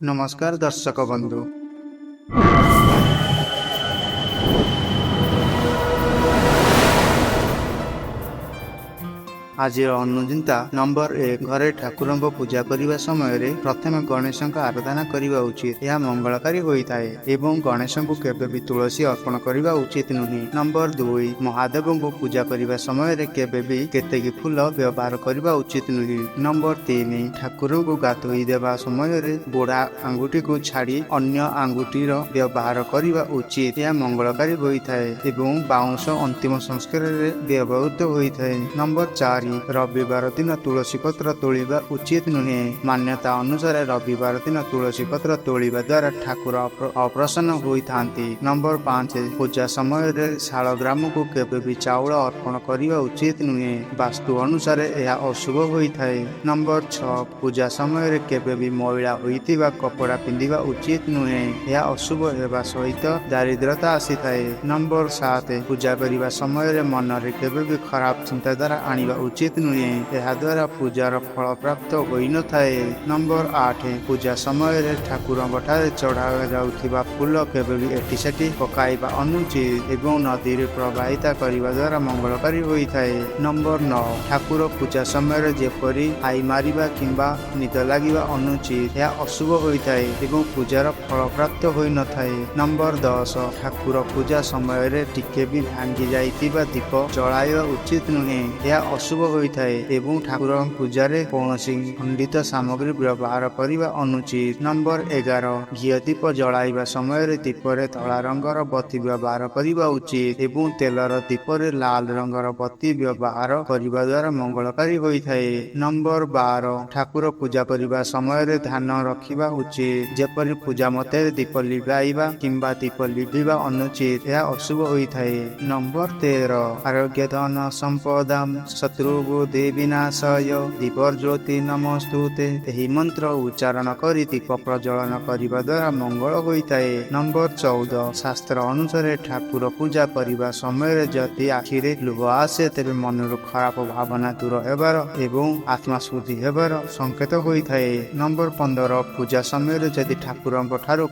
नमस्कार दर्शक बंधु। आज अनुचिंता नंबर 1 घरे ठाकुर पूजा करने समय प्रथम गणेश आराधना करने उचित। यह मंगलकारी होता है एवं गणेश को केवे भी तुलसी अर्पण करने उचित नुहे। नंबर 2 महादेव को पूजा करने समय केवे भी केतकी फूल व्यवहार करने उचित नुहे। नंबर 3 ठाकुर को गाधोई देवा समय बुढ़ा आंगुठी को छाड़ी अन्य आंगुठीर व्यवहार करने उचित। यह मंगलकारी होता है एवं बाउंश अंतिम संस्कार व्यवहृत होता है। नंबर 4 रविवार दिन तुलसी पत्र तोड़िबा उचित नुहे। मान्यता अनुसार रविवार दिन तुलसी पत्र तोड़िबा द्वारा ठाकुर अप्रसन्न होइथांती। नंबर 5 पूजा समय शालग्राम को केवे भी चाउल अर्पण करने उचित नुहे। वास्तु अनुसार यह अशुभ होता है। नंबर 6 पूजा समय केवे भी मैला होइतिबा कपड़ा पिंधिबा उचित नुहे। यह अशुभ होगा सहित दारिद्रता आसी थाए। नंबर 7 पूजा करने समय मन में केवे भी खराब चिंताधारा आनिबा उचित नुहे। यह द्वारा पूजार फल प्राप्त होई न थाए। नंबर 8 पूजा समय ठाकुर चढ़ा जाउथिबा फूल केवे भी एटी सेठी पकाइबा अनुचित एवं नदी रे प्रवाहित करने द्वारा मंगलकारी होता है। नंबर 9 ठाकुर पूजा समय जेपरी हाई मारिबा किंबा निद लागिबा अनुचित। यह अशुभ होता है एवं पूजार फल प्राप्त होई न थाए। नंबर 10 ठाकुर पूजा समय टिके भी भांगी जाइतिबा दीप जलाइबा उचित नुहे। यह अशुभ होता है एवं ठाकुर पूजा रे कौनसी खंडित सामग्री व्यवहार करने अनुचित। नंबर 11 घी दीप जलाइबा समय दीपरे धला रंगर बत्ती व्यवहार करने उचित एवं तेलर दीपरे लाल रंगर बत्ती व्यवहार करने द्वारा मंगलकारी होता है। नंबर 12 ठाकुर पूजा करने समय ध्यान रखा उचित। जेपरि पूजा मते दीप लिभाइबा किंबा दीप लिभिबा अनुचित। यह अशुभ होता है। नंबर 13 आरोग्य धन संपदा शत्रु देविनाशय दीपज्योति नमस्तुते। यही मंत्र उच्चारण कर दीप प्रज्वलन करने द्वारा मंगल होता है। नंबर 14 शास्त्र अनुसार ठाकुर पूजा करने समय जदि आखिरे लुह आसे तेरे मन खराब भावना दूर होबार एवं आत्मा शुद्धि होबार संकेत होता है। नंबर 15 पूजा समय जदि ठाकुर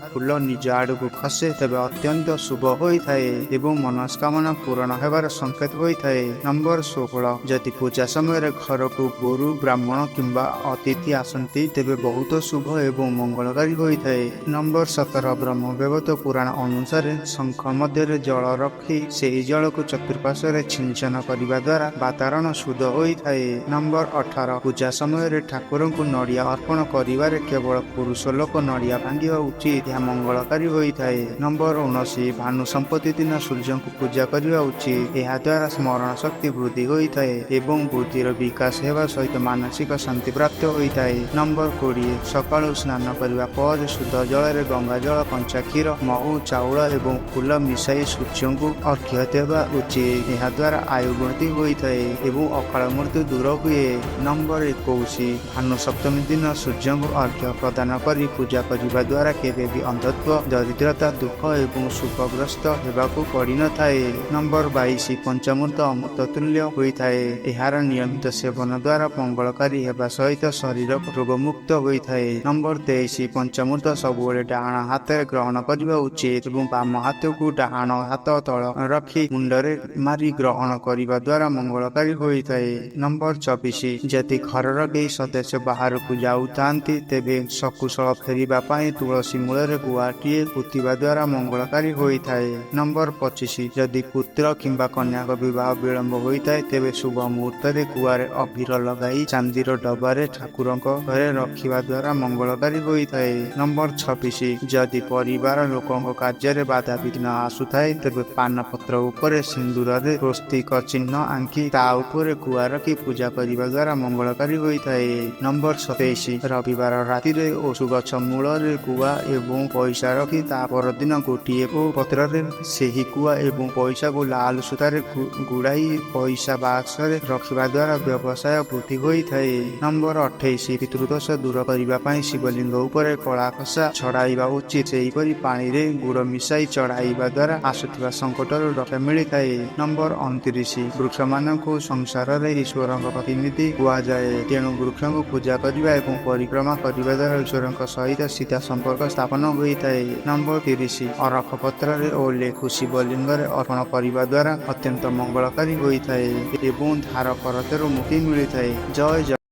फूल निज आड़ को खसे तेज अत्यंत शुभ होता है एवं मनस्कामना पूर्ण होबार संकेत होता है। नंबर 16 जदि पूजा समय घर को गुरु ब्राह्मण किंबा अतिथि आसती तेबे बहुत शुभ एवं मंगलकारी होता है। नंबर 17 ब्रह्मवैवर्त पुराण अनुसार शंख मध्य जल रखी से जल को चतुर्पार्श्व छिंचन करने द्वारा वातावरण शुद्ध होता है। नंबर 18 पूजा समय ठाकुर को नड़िया अर्पण कर केवल पुरुष लोक नड़िया भांगा उचित। यह मंगलकारी होता है। नंबर 19 भानु संपत्ति दिन सूर्य को पूजा करने उचित। यह द्वारा स्मरण शक्ति वृद्धि होता है एवं बुद्धिर विकास होगा सहित मानसिक शांति प्राप्त होता है। नंबर 20 सकाळु स्नान करने पर शुद्ध जल गंगा जल कंचा क्षीर महू चाउल एवं फूल मिसाई सूर्य को अर्घ्य देवा उचित। यह द्वारा आयु वृद्धि होता है एवं अकाल मृत्यु दूर हुए। नंबर 21 भानु सप्तमी दिन सूर्य को अर्घ्य प्रदान कर पूजा करने द्वारा केवे भी अंधत्व दरिद्रता दुख एवं सुखग्रस्त होगाकू पड़ी न थाए। नंबर 22 पंचामृत अमृत तुल्य होता है। यार नियमित सेवन द्वारा मंगलकारी होगा सहित शरीर रोगमुक्त होता है। नंबर 23 पंचामृत सबुले डाण हाथ ग्रहण करने उचित एवं बाम हाथ को डाण हाथ तल रखी मुंडरे मारी ग्रहण करने द्वारा मंगलकारी होता है। नंबर 24 जदि घर के सदस्य बाहर को जाऊता तेबे सकुशल फेरवाई तुलसी मूल गुआटीए पुतिबा द्वारा मंगलकारी होता है। नंबर 25 जदि पुत्र किंबा कन्या का विवाह विलंब होता है तेबे शुभ मुहूर्त कुआरे अबीर लगाई चांदीर डबारे ठाकुर घरे रखा द्वारा मंगलकारी होता है। नंबर 26 जदि परिवार लोकों कार्य बाधा विघ्न आसुए तेबे पान पत्र उपर सिंदूर स्वस्तिक चिन्ह आंकी ता उपरे कुआ रखी पूजा करने द्वारा मंगलकारी होता है। नंबर 27 रविवार राति ओषु गछ मूल कुआ एवं पैसा रखी ता परदिन गोटे पत्र से कुआ एवं पैसा को लाल सूतार गुड़ाई पैसा बाक्स ରଖିବା ଦ୍ୱାରା ବ୍ୟବସାୟ ବୃଦ୍ଧି ହୋଇଥାଏ। ନମ୍ବର 28 ପିତୃଦୋଷ ଦୂର କରିବା ପାଇଁ ଶିବଲିଙ୍ଗ ଉପରେ କଳା ଖସା ଛଡାଇବା ଉଚିତ। ସେହିପରି ପାଣିରେ ଗୁଡ଼ ମିଶାଇ ଚଢାଇବା ଦ୍ୱାରା ଆସୁଥିବା ସଂକଟରୁ ରକ୍ଷା ମିଳିଥାଏ। ନମ୍ବର 29 ବୃକ୍ଷମାନଙ୍କୁ ସଂସାରରେ ଈଶ୍ୱରଙ୍କ ପ୍ରତିନିଧି କୁହାଯାଏ। ତେଣୁ ବୃକ୍ଷଙ୍କୁ ପୂଜା କରିବା ଏବଂ ପରିକ୍ରମା କରିବା ଦ୍ୱାରା ଈଶ୍ୱରଙ୍କ ସହିତ ସିଧା ସମ୍ପର୍କ ସ୍ଥାପନ ହୋଇଥାଏ। ନମ୍ବର 30 ଅରଖ ପତ୍ରରେ ଓ ଲେଖୁ ଶିବଲିଙ୍ଗରେ ଅର୍ପଣ କରିବା ଦ୍ୱାରା ଅତ୍ୟନ୍ତ ମଙ୍ଗଳକାରୀ ହୋଇଥାଏ ଏବଂ ଧାର କରତରୁ ମୁକ୍ତି ମିଳିଥାଏ। ଜୟ